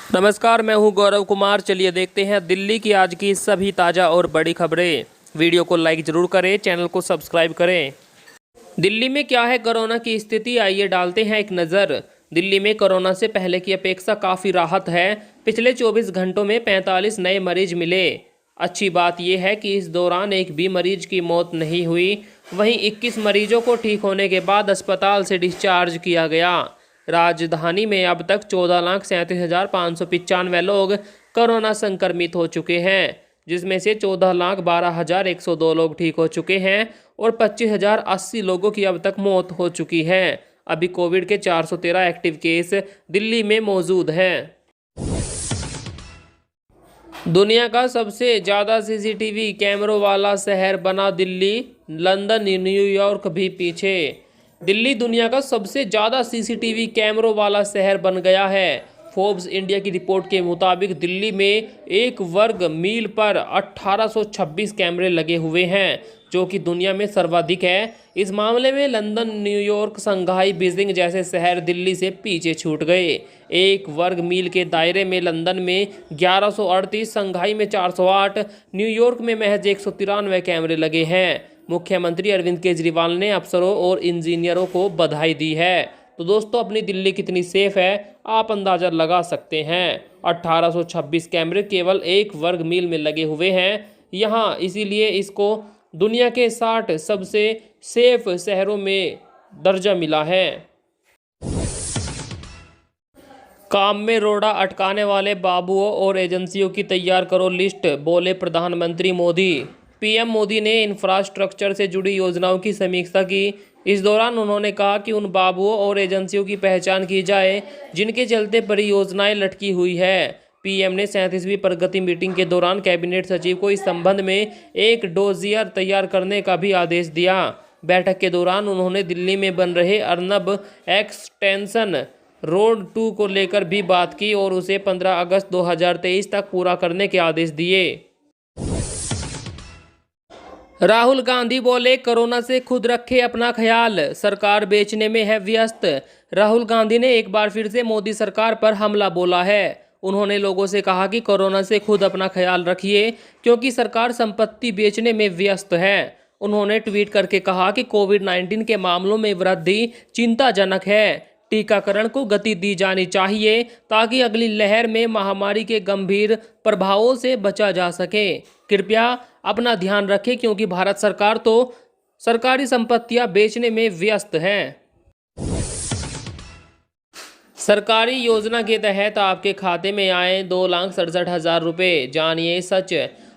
नमस्कार, मैं हूं गौरव कुमार। चलिए देखते हैं दिल्ली की आज की सभी ताज़ा और बड़ी खबरें। वीडियो को लाइक जरूर करें, चैनल को सब्सक्राइब करें। दिल्ली में क्या है कोरोना की स्थिति, आइए डालते हैं एक नज़र। दिल्ली में कोरोना से पहले की अपेक्षा काफ़ी राहत है। पिछले 24 घंटों में 45 नए मरीज मिले। अच्छी बात यह है कि इस दौरान एक भी मरीज की मौत नहीं हुई। वहीं 21 मरीजों को ठीक होने के बाद अस्पताल से डिस्चार्ज किया गया। राजधानी में अब तक 14,37,595 लोग कोरोना संक्रमित हो चुके हैं, जिसमें से 14,12,102 लोग ठीक हो चुके हैं और 25,080 लोगों की अब तक मौत हो चुकी है। अभी कोविड के 413 एक्टिव केस दिल्ली में मौजूद हैं। दुनिया का सबसे ज़्यादा सीसीटीवी कैमरों वाला शहर बना दिल्ली, लंदन न्यूयॉर्क भी पीछे। दिल्ली दुनिया का सबसे ज़्यादा सीसीटीवी कैमरों वाला शहर बन गया है। फोर्ब्स इंडिया की रिपोर्ट के मुताबिक दिल्ली में 1 वर्ग मील पर 1826 कैमरे लगे हुए हैं, जो कि दुनिया में सर्वाधिक है। इस मामले में लंदन, न्यूयॉर्क, शंघाई, बीजिंग जैसे शहर दिल्ली से पीछे छूट गए। 1 वर्ग मील के दायरे में लंदन में 1138, शंघाई में 408, न्यूयॉर्क में महज 193 कैमरे लगे हैं। मुख्यमंत्री अरविंद केजरीवाल ने अफसरों और इंजीनियरों को बधाई दी है। तो दोस्तों, अपनी दिल्ली कितनी सेफ है आप अंदाज़ा लगा सकते हैं। 1826 कैमरे केवल 1 वर्ग मील में लगे हुए हैं यहाँ, इसीलिए इसको दुनिया के 60 सबसे सेफ शहरों में दर्जा मिला है। काम में रोड़ा अटकाने वाले बाबुओं और एजेंसियों की तैयार करो लिस्ट, बोले प्रधानमंत्री मोदी। पीएम मोदी ने इंफ्रास्ट्रक्चर से जुड़ी योजनाओं की समीक्षा की। इस दौरान उन्होंने कहा कि उन बाबुओं और एजेंसियों की पहचान की जाए जिनके चलते परियोजनाएं लटकी हुई है। पीएम ने 37वीं प्रगति मीटिंग के दौरान कैबिनेट सचिव को इस संबंध में एक डोजियर तैयार करने का भी आदेश दिया। बैठक के दौरान उन्होंने दिल्ली में बन रहे अर्नब एक्सटेंशन रोड 2 को लेकर भी बात की और उसे 15 अगस्त 2023 तक पूरा करने के आदेश दिए। राहुल गांधी बोले, कोरोना से खुद रखे अपना ख्याल, सरकार बेचने में है व्यस्त। राहुल गांधी ने एक बार फिर से मोदी सरकार पर हमला बोला है। उन्होंने लोगों से कहा कि कोरोना से खुद अपना ख्याल रखिए, क्योंकि सरकार संपत्ति बेचने में व्यस्त है। उन्होंने ट्वीट करके कहा कि कोविड-19 के मामलों में वृद्धि चिंताजनक है। टीकाकरण को गति दी जानी चाहिए ताकि अगली लहर में महामारी के गंभीर प्रभावों से बचा जा सके। कृपया अपना ध्यान रखें, क्योंकि भारत सरकार तो सरकारी संपत्तियां बेचने में व्यस्त है। सरकारी योजना के तहत आपके खाते में आए 2,67,000 रुपये, जानिए सच।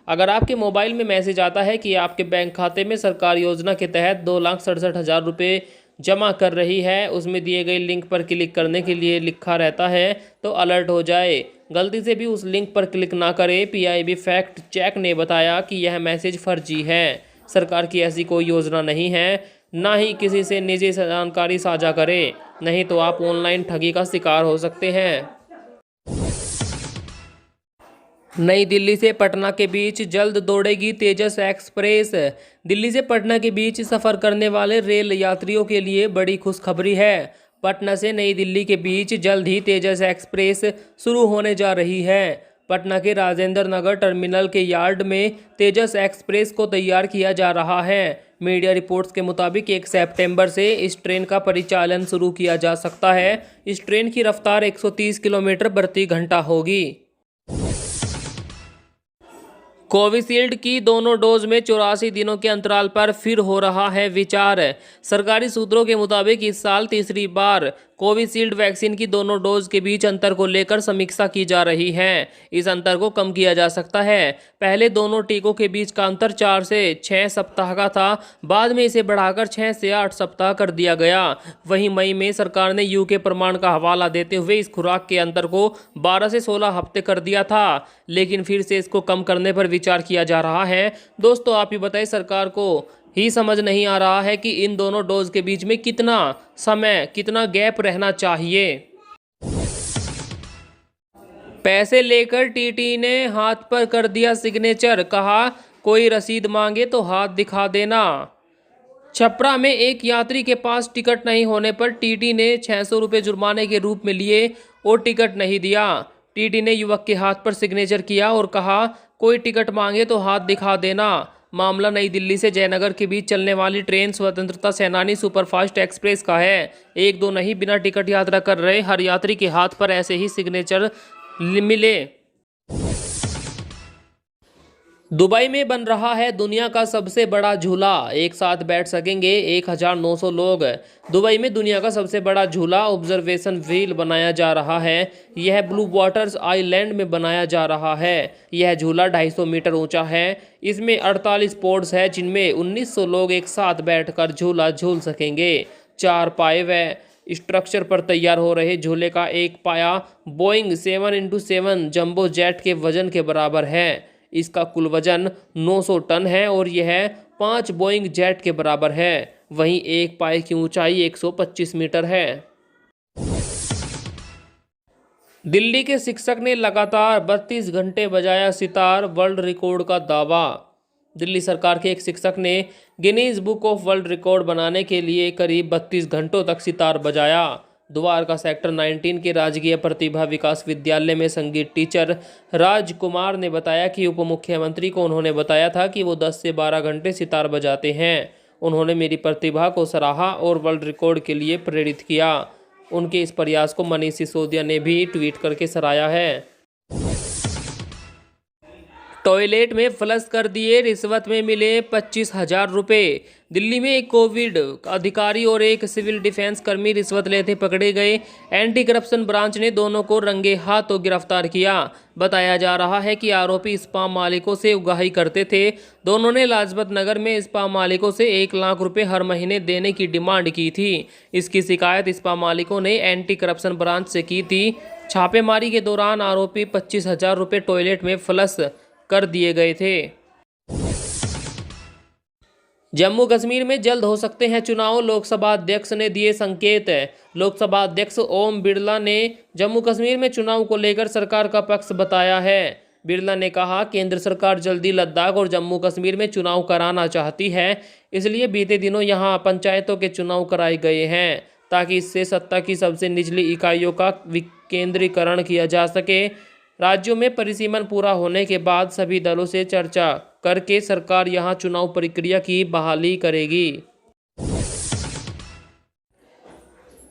अगर आपके मोबाइल में मैसेज आता है कि आपके बैंक खाते में सरकार योजना के तहत 2,67,000 रुपये जमा कर रही है, उसमें दिए गए लिंक पर क्लिक करने के लिए लिखा रहता है, तो अलर्ट हो जाए। गलती से भी उस लिंक पर क्लिक ना करें। पीआईबी फैक्ट चेक ने बताया कि यह मैसेज फर्जी है। सरकार की ऐसी कोई योजना नहीं है। ना ही किसी से निजी जानकारी साझा करें, नहीं तो आप ऑनलाइन ठगी का शिकार हो सकते हैं। नई दिल्ली से पटना के बीच जल्द दौड़ेगी तेजस एक्सप्रेस। दिल्ली से पटना के बीच सफ़र करने वाले रेल यात्रियों के लिए बड़ी खुशखबरी है। पटना से नई दिल्ली के बीच जल्द ही तेजस एक्सप्रेस शुरू होने जा रही है। पटना के राजेंद्र नगर टर्मिनल के यार्ड में तेजस एक्सप्रेस को तैयार किया जा रहा है। मीडिया रिपोर्ट्स के मुताबिक 1 सितंबर से इस ट्रेन का परिचालन शुरू किया जा सकता है। इस ट्रेन की रफ्तार 130 किलोमीटर प्रति घंटा होगी। कोविशील्ड की दोनों डोज में 84 दिनों के अंतराल पर फिर हो रहा है विचार। सरकारी सूत्रों के मुताबिक इस साल तीसरी बार कोविशील्ड वैक्सीन की दोनों डोज के बीच अंतर को लेकर समीक्षा की जा रही है। इस अंतर को कम किया जा सकता है। पहले दोनों टीकों के बीच का अंतर 4 से 6 सप्ताह का था, बाद में इसे बढ़ाकर 6 से 8 सप्ताह कर दिया गया। वहीं मई में सरकार ने यूके प्रमाण का हवाला देते हुए इस खुराक के अंतर को 12 से 16 हफ्ते कर दिया था, लेकिन फिर से इसको कम करने पर विचार किया जा रहा है। दोस्तों, आप ही बताइए, सरकार को ही समझ नहीं आ रहा है कि इन दोनों डोज के बीच में कितना समय, कितना गैप रहना चाहिए। पैसे लेकर टीटी ने हाथ पर कर दिया सिग्नेचर, कहा कोई रसीद मांगे तो हाथ दिखा देना। छपरा में एक यात्री के पास टिकट नहीं होने पर टीटी ने 600 रुपये जुर्माने के रूप में लिए और टिकट नहीं दिया। टीटी ने युवक के हाथ पर सिग्नेचर किया और कहा, कोई टिकट मांगे तो हाथ दिखा देना। मामला नई दिल्ली से जयनगर के बीच चलने वाली ट्रेन स्वतंत्रता सेनानी सुपरफास्ट एक्सप्रेस का है। एक दो नहीं, बिना टिकट यात्रा कर रहे हर यात्री के हाथ पर ऐसे ही सिग्नेचर मिले। दुबई में बन रहा है दुनिया का सबसे बड़ा झूला, एक साथ बैठ सकेंगे 1900 लोग। दुबई में दुनिया का सबसे बड़ा झूला ऑब्जर्वेशन व्हील बनाया जा रहा है। यह ब्लू वाटर्स आइलैंड में बनाया जा रहा है। यह झूला 250 मीटर ऊंचा है। इसमें 48 पोर्ट्स है जिनमें 1900 लोग एक साथ बैठकर झूला झूल सकेंगे। 4 पाए व स्ट्रक्चर पर तैयार हो रहे झूले का एक पाया बोइंग 7x7 जंबो जेट के वजन के बराबर है। इसका कुल वजन 900 टन है और यह 5 बोइंग जेट के बराबर है। वहीं एक पाए की ऊंचाई 125 मीटर है। दिल्ली के शिक्षक ने लगातार 32 घंटे बजाया सितार, वर्ल्ड रिकॉर्ड का दावा। दिल्ली सरकार के एक शिक्षक ने Guinness book of world record बनाने के लिए करीब 32 घंटों तक सितार बजाया। द्वारका सेक्टर 19 के राजकीय प्रतिभा विकास विद्यालय में संगीत टीचर राजकुमार ने बताया कि उप मुख्यमंत्री को उन्होंने बताया था कि वो 10 से 12 घंटे सितार बजाते हैं। उन्होंने मेरी प्रतिभा को सराहा और वर्ल्ड रिकॉर्ड के लिए प्रेरित किया। उनके इस प्रयास को मनीष सिसोदिया ने भी ट्वीट करके सराहा है। टॉयलेट में फ्लश कर दिए, रिश्वत में मिले 25,000 रुपये। दिल्ली में एक कोविड अधिकारी और एक सिविल डिफेंस कर्मी रिश्वत लेते पकड़े गए। एंटी करप्शन ब्रांच ने दोनों को रंगे हाथों गिरफ्तार किया। बताया जा रहा है कि आरोपी स्पा मालिकों से उगाही करते थे। दोनों ने लाजपत नगर में स्पा मालिकों से 1 लाख रुपए हर महीने देने की डिमांड की थी। इसकी शिकायत स्पा मालिकों ने एंटी करप्शन ब्रांच से की थी। छापेमारी के दौरान आरोपी 25,000 रुपये टॉयलेट में फ्लश कर दिए गए थे। जम्मू कश्मीर में जल्द हो सकते हैं चुनाव, लोकसभा अध्यक्ष ने दिए संकेत। लोकसभा अध्यक्ष ओम बिरला ने जम्मू कश्मीर में चुनाव को लेकर सरकार का पक्ष बताया है। बिरला ने कहा, केंद्र सरकार जल्दी लद्दाख और जम्मू कश्मीर में चुनाव कराना चाहती है, इसलिए बीते दिनों यहां पंचायतों के चुनाव कराए गए हैं ताकि इससे सत्ता की सबसे निचली इकाइयों का विकेंद्रीकरण किया जा सके। राज्यों में परिसीमन पूरा होने के बाद सभी दलों से चर्चा करके सरकार यहां चुनाव प्रक्रिया की बहाली करेगी।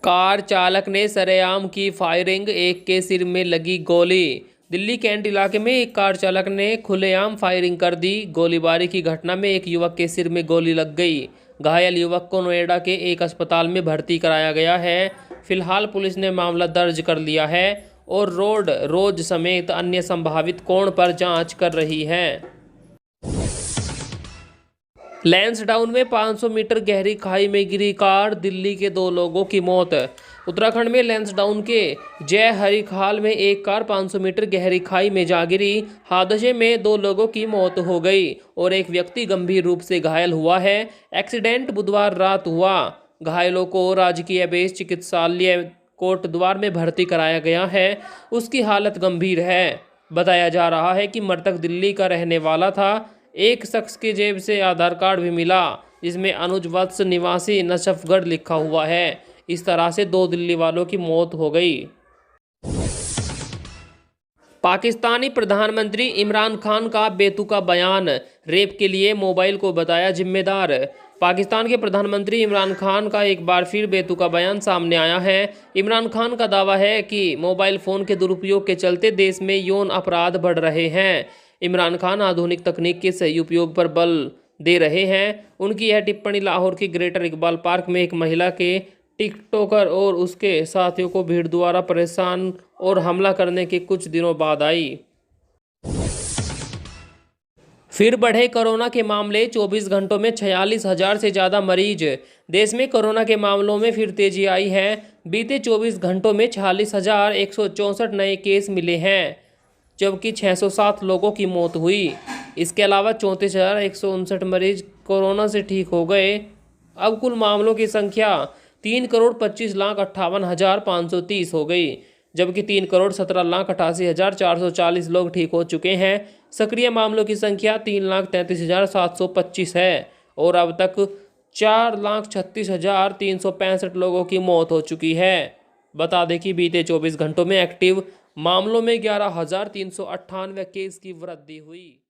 कार चालक ने सरेआम की फायरिंग, एक के सिर में लगी गोली। दिल्ली कैंट इलाके में एक कार चालक ने खुलेआम फायरिंग कर दी। गोलीबारी की घटना में एक युवक के सिर में गोली लग गई। घायल युवक को नोएडा के एक अस्पताल में भर्ती कराया गया है। फिलहाल पुलिस ने मामला दर्ज कर लिया है और रोड समेत अन्य संभावित कोण पर जांच कर रही है। लैंसडाउन में 500 मीटर गहरी खाई में गिरी कार, दिल्ली के 2 लोगों की मौत। उत्तराखंड में लैंसडाउन के जय हरिखाल में एक कार 500 मीटर गहरी खाई में जा गिरी। हादसे में 2 लोगों की मौत हो गई और एक व्यक्ति गंभीर रूप से घायल हुआ है। एक्सीडेंट बुधवार रात हुआ। घायलों को राजकीय बेस चिकित्सालय कोटद्वार में भर्ती कराया गया है। उसकी हालत गंभीर है। बताया जा रहा है कि मृतक दिल्ली का रहने वाला था। एक शख्स की जेब से आधार कार्ड भी मिला जिसमें अनुज वत्स निवासी नशफगढ़ लिखा हुआ है। इस तरह से 2 दिल्ली वालों की मौत हो गई। पाकिस्तानी प्रधानमंत्री इमरान खान का बेतुका बयान, रेप के लिए मोबाइल को बताया जिम्मेदार। पाकिस्तान के प्रधानमंत्री इमरान खान का एक बार फिर बेतुका बयान सामने आया है। इमरान खान का दावा है कि मोबाइल फ़ोन के दुरुपयोग के चलते देश में यौन अपराध बढ़ रहे हैं। इमरान खान आधुनिक तकनीक के सही उपयोग पर बल दे रहे हैं। उनकी यह टिप्पणी लाहौर के ग्रेटर इकबाल पार्क में एक महिला के टिकटॉकर और उसके साथियों को भीड़ द्वारा परेशान और हमला करने के कुछ दिनों बाद आई। फिर बढ़े कोरोना के मामले, 24 घंटों में 46,000 से ज़्यादा मरीज। देश में कोरोना के मामलों में फिर तेजी आई है। बीते 24 घंटों में 46,164 नए केस मिले हैं, जबकि 607 लोगों की मौत हुई। इसके अलावा 34,159 मरीज कोरोना से ठीक हो गए। अब कुल मामलों की संख्या 3,25,58,530 हो गई, जबकि 3,17,88,440 लोग ठीक हो चुके हैं। सक्रिय मामलों की संख्या 3,33,725 है और अब तक 4,36,365 लोगों की मौत हो चुकी है। बता दें कि बीते 24 घंटों में एक्टिव मामलों में 11,398 केस की वृद्धि हुई।